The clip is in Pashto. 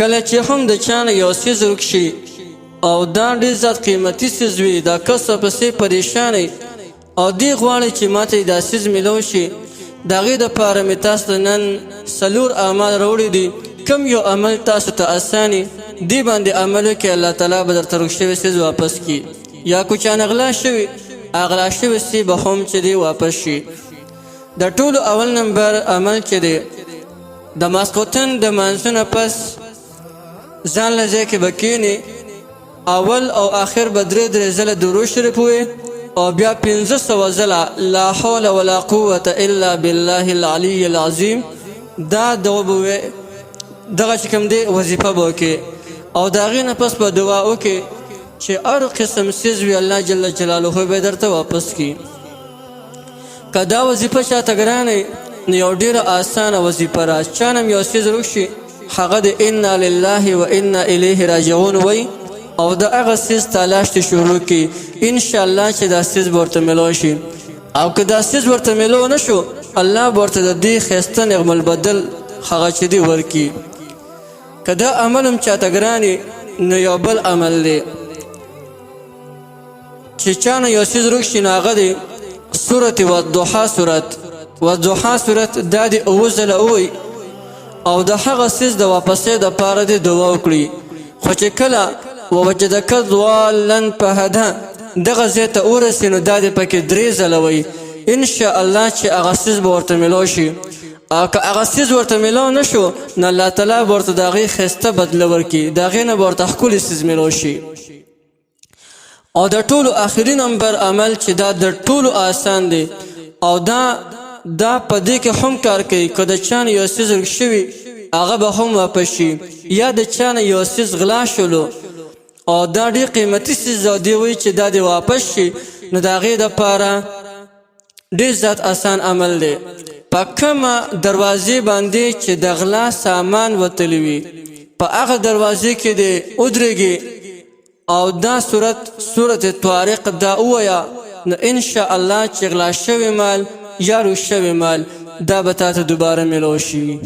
کله چې هم د چا نه یو څیز ورک شي او دا ډېر زیات قیمتي څیز وي دا کس ورپسې پریشان او دی غواړي چې ماته دا څیز میلو شي د هغې دپاره مې تاسو ته نن 4 اعمال راوړي دي کوم یو عمل تاسو ته اساني دی باندې عمل وکړئ الله تعالی به درته ورک شوی څیز واپس کړي یا کو چا نه غلا شوي اغلا شوی څیز به هم چې دی واپس شي د ټولو اول نمبر عمل چې دی د ماسخوتن د مانځه نه پس ځان له ځای کې به کښېنې اول او آخر به درې ځله درود شریف ووایې او بیا 500 ځله لا حول ولا قوة الا بالله العلي العظیم دا دغه دغه چې کوم دی وظیفه به وکړې او د هغې نه پس به دعا وکړې چې هر قسم څیز وي الله جل جلاله به درته واپس کړي که دا وظیفه چاته ګرانه نو یو ډېره اسانه وظیفه ده چا نه یو څیز ورک شي هغه د انا لله و انا الیه راجعون وایي او د هغه څیز تلاش ته شروع کړي انشاءالله چې دا څیز به ورته میلو شي او که دا څیز ورته میلو نه شو الله به ورته د دې ښایسته نغم البدل هغه چې دی ورکړي که دا عمل هم چاته ګران نو یو بل عمل دی چې چا نه یو څیز ورک شي نو هغه دی سورة والضحا سورت دا دی 9 ځله ووایي او د هغه څیز د واپسې دپاره دی دعا وکړي خو چې کله ووجدک ضالا فهدی دغه ځای ته ورسي نو دا دی پکې 3 ځله وایي انشاءالله چې هغه څیز به ورته میلو شي او که هغه څیز ورته میلو نه شو نو الله تعالی به ورته د هغې ښایسته بدله ورکړي د هغې نه به ورته ښکلی څیز میلو شي او د ټولو آخري نمبر عمل چې دا د ټولو آسان دی او دا په دې کې هم کار کوي که د چا نه یو څیز ورک شوي هغه به هم واپس شي یا د چا نه یو څیز غلا شولو او دا ډېر قیمتي څیز او دی وایي چې دا دې واپس شي نو د هغې دپاره ډېر زیات آسان عمل دی په کومه دروازې باندې چې د غلا سامان وتلی وي په هغه دروازې کې دی ودرېږي او دا سورت طارق دا ووایه نو انشاءالله چې غلا شوی مال یا روش شوی مال دا به تا ته دوباره میلو شي